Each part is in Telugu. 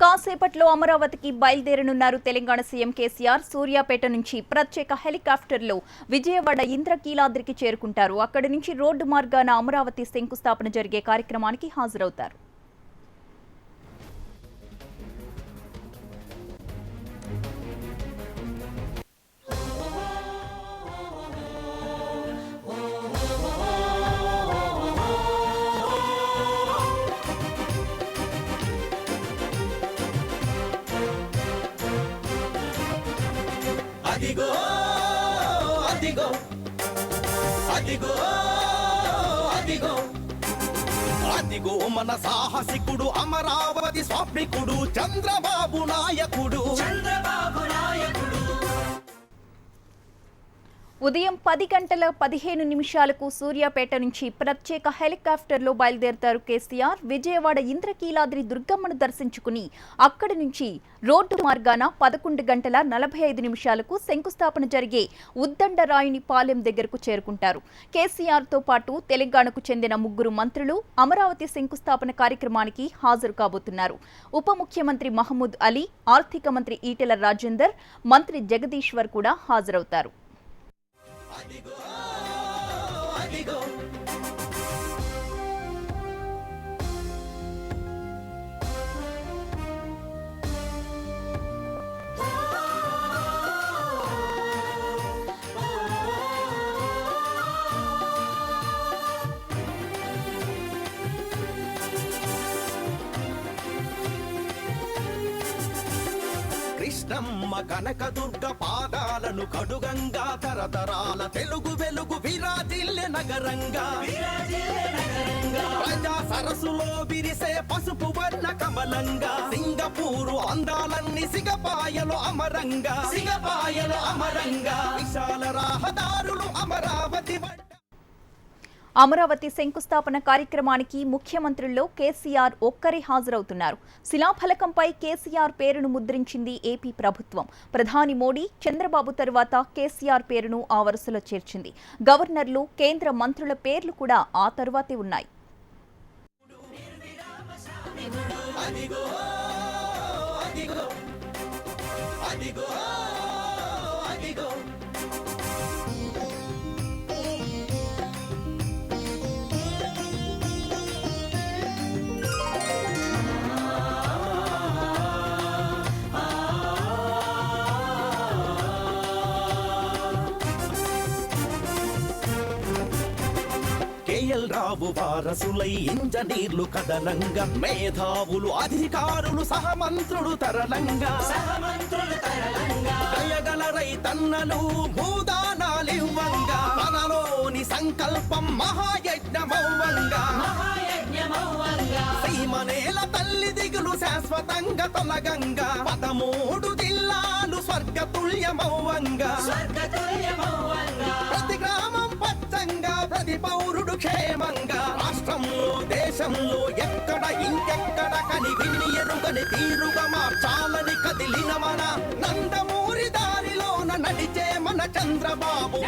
కాసేపట్లో అమరావతికి బయలుదేరనున్నారు తెలంగాణ సీఎం కేసీఆర్. సూర్యాపేట నుంచి ప్రత్యేక హెలికాప్టర్లో విజయవాడ ఇంద్రకీలాద్రికి చేరుకుంటారు. అక్కడి నుంచి రోడ్డు మార్గాన అమరావతి శంకుస్థాపన జరిగే కార్యక్రమానికి హాజరవుతారు. అదిగో అదిగో అదిగో అదిగో అదిగో మన సాహసికుడు అమరావతి స్వాప్నికుడు చంద్రబాబు నాయకుడు. ఉదయం 10 గంటల 15 నిమిషాలకు సూర్యాపేట నుంచి ప్రత్యేక హెలికాప్టర్లో బయలుదేరతారు కేసీఆర్. విజయవాడ ఇంద్రకీలాద్రి దుర్గమ్మను దర్శించుకుని అక్కడి నుంచి రోడ్డు మార్గాన 11 గంటల 45 నిమిషాలకు శంకుస్థాపన జరిగే ఉద్దండరాయునిపాలెం దగ్గరకు చేరుకుంటారు. కేసీఆర్తో పాటు తెలంగాణకు చెందిన 3 మంత్రులు అమరావతి శంకుస్థాపన కార్యక్రమానికి హాజరు కాబోతున్నారు. ఉప ముఖ్యమంత్రి మహమూద్ అలీ, ఆర్థిక మంత్రి ఈటెల రాజేందర్, మంత్రి జగదీశ్వర్ కూడా హాజరవుతారు. అదిగో అదిగో కృష్ణమ్మ కనకదుర్గ పాదాలను కడుగంగా తరతరాల తెలుగు వెలుగు విరాజిల్లె నగరంగా ప్రజా సరస్సులో విరిసే పసుపు వర్ణ కమలంగా సింగపూరు అందాలన్నీ సిగపాయలు అమరంగా విశాల రహదారులు అమరావతి శంకుస్థాపన కార్యక్రమానికి ముఖ్యమంత్రుల్లో కేసీఆర్ ఒక్కరే హాజరవుతున్నారు. శిలాఫలకంపై కేసీఆర్ పేరును ముద్రించింది ఏపీ ప్రభుత్వం. ప్రధాని మోడీ, చంద్రబాబు తరువాత కేసీఆర్ పేరును ఆ వరుసలో చేర్చింది. గవర్నర్లు, కేంద్ర మంత్రుల పేర్లు కూడా ఆ తరువాతే ఉన్నాయి. కేఎల్ రావు వారసులై ఇంజనీర్లు కదనంగా, మేధావులు అధికారులు సహమంత్రులు తరలంగా, దయగల రైతన్నలు భూదానాలివ్వంగా, మనలోని సంకల్పం మహాయజ్ఞమవ్వంగా, సీమనేల తల్లి దిగులు శాశ్వతంగా తొలగంగా, 13 జిల్లాలు స్వర్గతుల్యమవ్వంగా, ప్రతి గ్రామం పచ్చంగా, ప్రతి పౌరుడు క్షేమంగా, రాష్ట్రంలో దేశంలో ఎక్కడ ఇంకెక్కడ కని విని ఎరుగని తీరుగా మార్చాలని కదిలిన మన నందమూరి దారిలోన నడిచే మన చంద్రబాబు.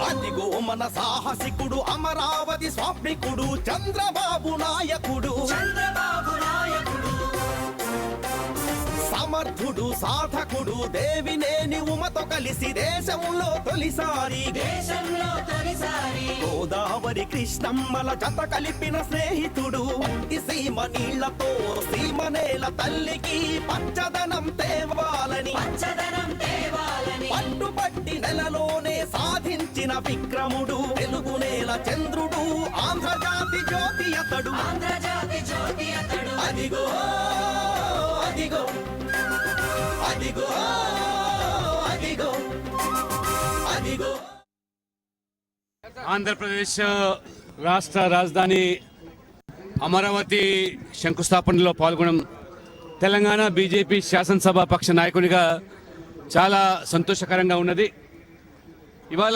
అదిగో మన సాహసికుడు అమరావతి స్వాప్నికుడు చంద్రబాబు నాయకుడు. సమర్థుడు, సాధకుడు, దేవినేని ఉమతో కలిసి దేశంలో తొలిసారి గోదావరి కృష్ణమ్మల జత కలిపిన స్నేహితుడు. సీమ నీళ్లతో సీమనేల తల్లికి పచ్చదనం తేవాలని పట్టుబట్టి నెలలోనే సాధించిన విక్రముడు. తెలుగు నేల చంద్రుడు, ఆంధ్రజాతి జ్యోతి అతడు. అదిగో అదిగో అదిగో అదిగో అదిగో. ఆంధ్రప్రదేశ్ రాష్ట్ర రాజధాని అమరావతి శంకుస్థాపనలో పాల్గొనడం తెలంగాణ బీజేపీ శాసనసభ పక్ష నాయకునిగా చాలా సంతోషకరంగా ఉన్నది. ఇవాళ